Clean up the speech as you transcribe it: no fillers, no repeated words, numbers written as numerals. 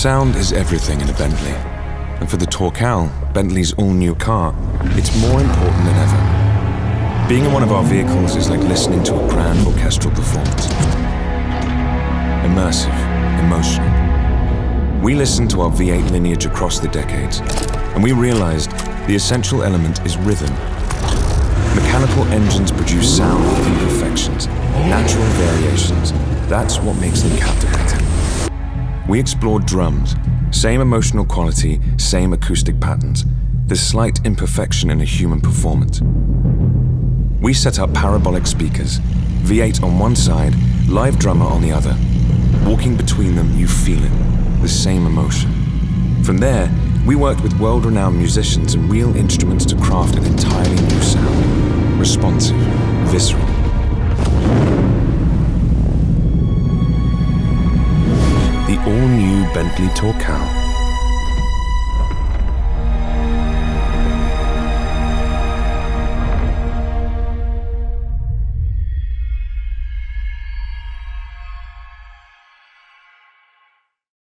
Sound is everything in a Bentley. And for the Torcal, Bentley's all-new car, it's more important than ever. Being in one of our vehicles is like listening to a grand orchestral performance. Immersive, emotional. We listened to our V8 lineage across the decades, and we realized the essential element is rhythm. Mechanical engines produce sound with imperfections, natural variations. That's what makes them captivating. We explored drums, same emotional quality, same acoustic patterns. There's slight imperfection in a human performance. We set up parabolic speakers, V8 on one side, live drummer on the other. Walking between them, you feel it, the same emotion. From there, we worked with world-renowned musicians and real instruments to craft an entirely new sound. Responsive, visceral. The all-new Bentley Torcal.